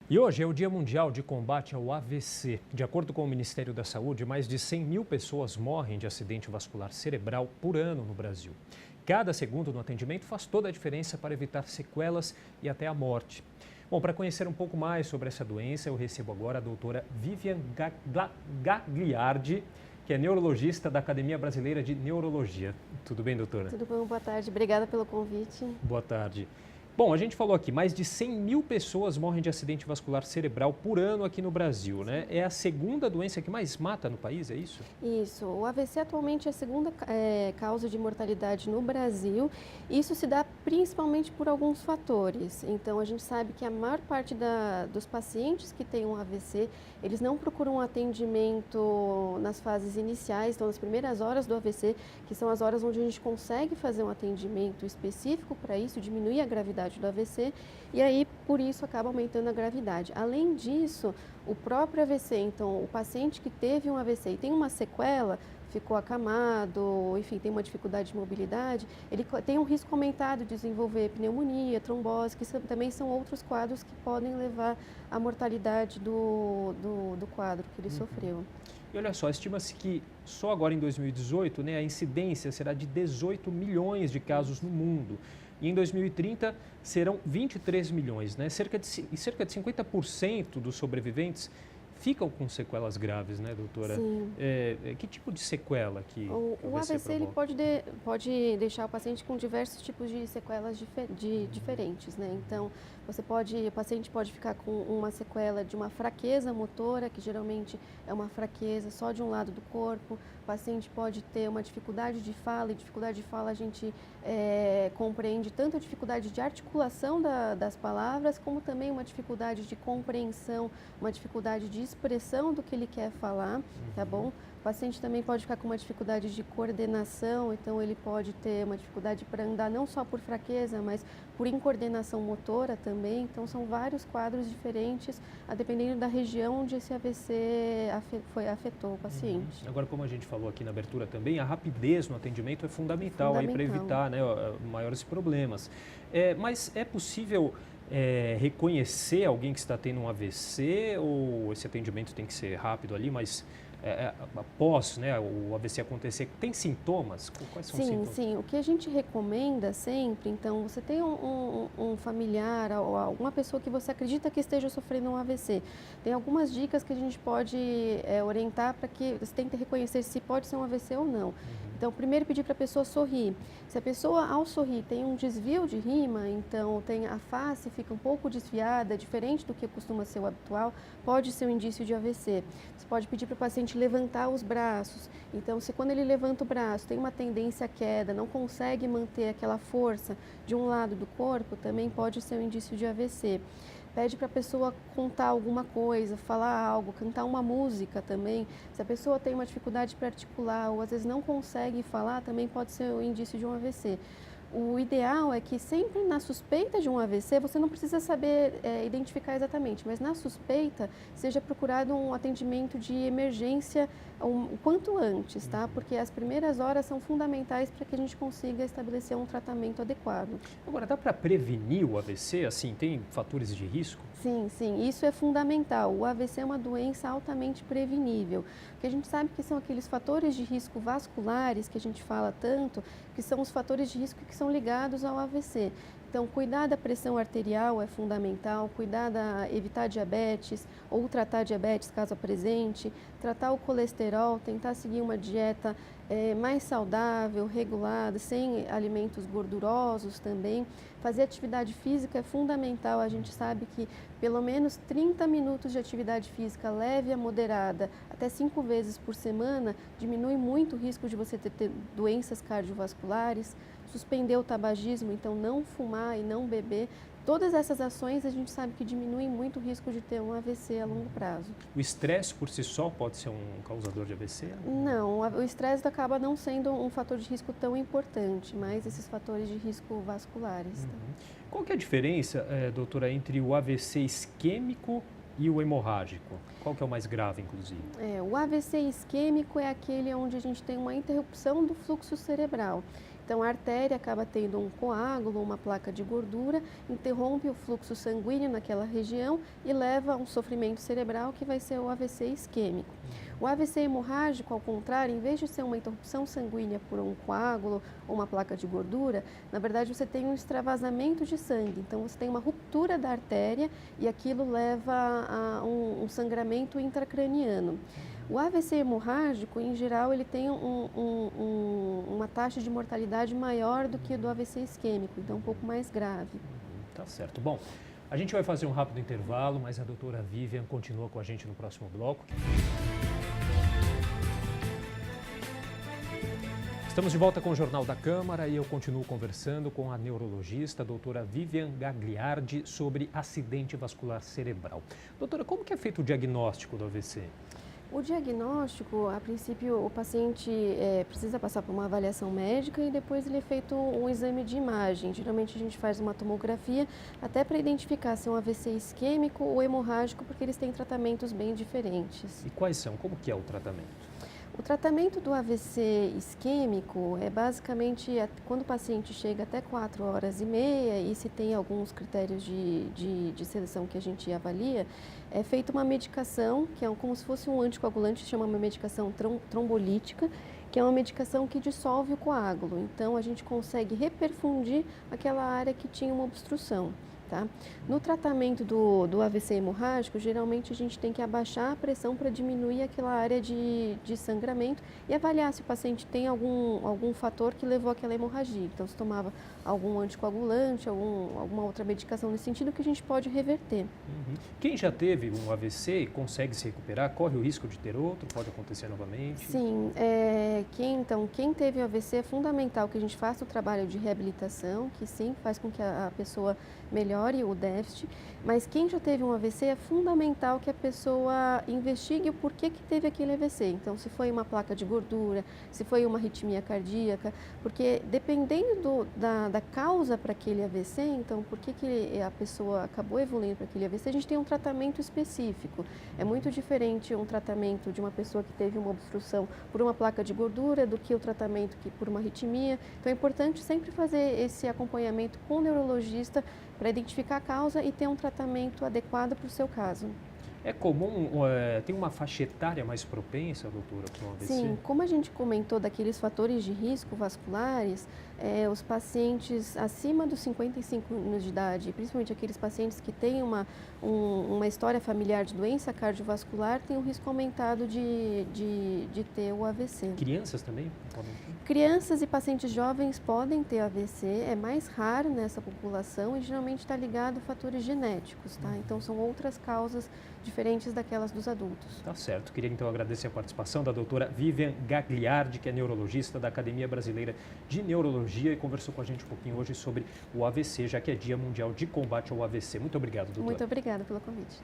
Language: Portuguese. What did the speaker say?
E hoje é o Dia Mundial de Combate ao AVC. De acordo com o Ministério da Saúde, mais de 100 mil pessoas morrem de acidente vascular cerebral por ano no Brasil. Cada segundo no atendimento faz toda a diferença para evitar sequelas e até a morte. Bom, para conhecer um pouco mais sobre essa doença, eu recebo agora a doutora Vivian Gagliardi, que é neurologista da Academia Brasileira de Neurologia. Tudo bem, doutora? Tudo bom, boa tarde. Obrigada pelo convite. Boa tarde. Bom, a gente falou aqui, mais de 100 mil pessoas morrem de acidente vascular cerebral por ano aqui no Brasil, né? É a segunda doença que mais mata no país, é isso? Isso. O AVC atualmente é a segunda causa de mortalidade no Brasil. Isso se dá principalmente por alguns fatores. Então, a gente sabe que a maior parte dos pacientes que têm um AVC, eles não procuram atendimento nas fases iniciais, então nas primeiras horas do AVC, que são as horas onde a gente consegue fazer um atendimento específico para isso, diminuir a gravidade do AVC, e aí por isso acaba aumentando a gravidade. Além disso, o próprio AVC, então o paciente que teve um AVC e tem uma sequela, ficou acamado, enfim, tem uma dificuldade de mobilidade, ele tem um risco aumentado de desenvolver pneumonia, trombose, que também são outros quadros que podem levar à mortalidade do quadro que ele sofreu. E olha só, estima-se que só agora em 2018, né, a incidência será de 18 milhões de casos no mundo. E em 2030 serão 23 milhões, né? Cerca de 50% dos sobreviventes ficam com sequelas graves, né, doutora? Sim. Que tipo de sequela que o AVC ele pode deixar o paciente com diversos tipos de sequelas diferentes, né? Então, o paciente pode ficar com uma sequela de uma fraqueza motora, que geralmente é uma fraqueza só de um lado do corpo. O paciente pode ter uma dificuldade de fala, e dificuldade de fala a gente compreende tanto a dificuldade de articulação das palavras, como também uma dificuldade de compreensão, uma dificuldade de expressão do que ele quer falar, tá bom? O paciente também pode ficar com uma dificuldade de coordenação, então ele pode ter uma dificuldade para andar não só por fraqueza, mas por incoordenação motora também. Então são vários quadros diferentes, a dependendo da região onde esse AVC afetou o paciente. Agora, como a gente falou aqui na abertura também, a rapidez no atendimento é fundamental aí para evitar, né, maiores problemas. Mas é possível reconhecer alguém que está tendo um AVC ou esse atendimento tem que ser rápido ali, mas após, né, o AVC acontecer, tem sintomas? Quais são os sintomas? Sim. O que a gente recomenda sempre, então, você tem um familiar ou alguma pessoa que você acredita que esteja sofrendo um AVC. Tem algumas dicas que a gente pode orientar para que você tente reconhecer se pode ser um AVC ou não. Então, primeiro pedir para a pessoa sorrir. Se a pessoa, ao sorrir, tem um desvio de rima, então a face fica um pouco desviada, diferente do que costuma ser o habitual, pode ser um indício de AVC. Você pode pedir para o paciente levantar os braços. Então, se quando ele levanta o braço tem uma tendência à queda, não consegue manter aquela força de um lado do corpo, também pode ser um indício de AVC. Pede para a pessoa contar alguma coisa, falar algo, cantar uma música também. Se a pessoa tem uma dificuldade para articular ou às vezes não consegue falar, também pode ser um indício de um AVC. O ideal é que sempre na suspeita de um AVC, você não precisa saber identificar exatamente, mas na suspeita seja procurado um atendimento de emergência o quanto antes, tá? Porque as primeiras horas são fundamentais para que a gente consiga estabelecer um tratamento adequado. Agora, dá para prevenir o AVC? Assim, tem fatores de risco? Sim, isso é fundamental. O AVC é uma doença altamente prevenível, porque a gente sabe que são aqueles fatores de risco vasculares que a gente fala tanto, que são os fatores de risco que são ligados ao AVC. Então, cuidar da pressão arterial é fundamental, evitar diabetes ou tratar diabetes caso apresente, tratar o colesterol, tentar seguir uma dieta mais saudável, regulada, sem alimentos gordurosos também. Fazer atividade física é fundamental, a gente sabe que pelo menos 30 minutos de atividade física leve a moderada, até 5 vezes por semana, diminui muito o risco de você ter doenças cardiovasculares. Suspender o tabagismo, então não fumar e não beber. Todas essas ações a gente sabe que diminuem muito o risco de ter um AVC a longo prazo. O estresse por si só pode ser um causador de AVC? Não, o estresse acaba não sendo um fator de risco tão importante, mas esses fatores de risco vasculares. Tá? Qual que é a diferença, doutora, entre o AVC isquêmico e o hemorrágico? Qual que é o mais grave, inclusive? O AVC isquêmico é aquele onde a gente tem uma interrupção do fluxo cerebral. Então, a artéria acaba tendo um coágulo, uma placa de gordura, interrompe o fluxo sanguíneo naquela região e leva a um sofrimento cerebral que vai ser o AVC isquêmico. O AVC hemorrágico, ao contrário, em vez de ser uma interrupção sanguínea por um coágulo ou uma placa de gordura, na verdade você tem um extravasamento de sangue. Então você tem uma ruptura da artéria e aquilo leva a um sangramento intracraniano. O AVC hemorrágico, em geral, ele tem uma taxa de mortalidade maior do que o do AVC isquêmico, então um pouco mais grave. Tá certo. Bom, a gente vai fazer um rápido intervalo, mas a doutora Vivian continua com a gente no próximo bloco. Estamos de volta com o Jornal da Câmara e eu continuo conversando com a neurologista, a doutora Vivian Gagliardi, sobre acidente vascular cerebral. Doutora, como que é feito o diagnóstico do AVC? O diagnóstico, a princípio, o paciente precisa passar por uma avaliação médica e depois ele é feito um exame de imagem. Geralmente a gente faz uma tomografia até para identificar se é um AVC isquêmico ou hemorrágico, porque eles têm tratamentos bem diferentes. E quais são? Como que é o tratamento? O tratamento do AVC isquêmico é basicamente quando o paciente chega até 4 horas e meia e se tem alguns critérios de seleção que a gente avalia, é feita uma medicação, que é como se fosse um anticoagulante, se chama uma medicação trombolítica, que é uma medicação que dissolve o coágulo. Então, a gente consegue reperfundir aquela área que tinha uma obstrução. Tá? No tratamento do AVC hemorrágico, geralmente a gente tem que abaixar a pressão para diminuir aquela área de sangramento e avaliar se o paciente tem algum fator que levou àquela hemorragia. Então, se tomava algum anticoagulante, alguma outra medicação nesse sentido que a gente pode reverter. Quem já teve um AVC e consegue se recuperar, corre o risco de ter outro? Pode acontecer novamente? Sim, quem teve o AVC é fundamental que a gente faça o trabalho de reabilitação, que sim, faz com que a pessoa melhore o déficit, mas quem já teve um AVC é fundamental que a pessoa investigue o porquê que teve aquele AVC. Então, se foi uma placa de gordura, se foi uma arritmia cardíaca, porque dependendo da causa para aquele AVC, então, por que a pessoa acabou evoluindo para aquele AVC, a gente tem um tratamento específico. É muito diferente um tratamento de uma pessoa que teve uma obstrução por uma placa de gordura do que o tratamento por uma arritmia. Então, é importante sempre fazer esse acompanhamento com o neurologista para identificar a causa e ter um tratamento adequado para o seu caso. É comum, tem uma faixa etária mais propensa, doutora, para o AVC? Sim, como a gente comentou daqueles fatores de risco vasculares, os pacientes acima dos 55 anos de idade, principalmente aqueles pacientes que têm uma história familiar de doença cardiovascular, têm um risco aumentado de ter o AVC. Crianças também podem ter? Crianças e pacientes jovens podem ter AVC, é mais raro nessa população e geralmente está ligado a fatores genéticos, tá? Então são outras causas diferentes daquelas dos adultos. Tá certo. Queria então agradecer a participação da doutora Vivian Gagliardi, que é neurologista da Academia Brasileira de Neurologia e conversou com a gente um pouquinho hoje sobre o AVC, já que é Dia Mundial de Combate ao AVC. Muito obrigado, doutora. Muito obrigada pelo convite.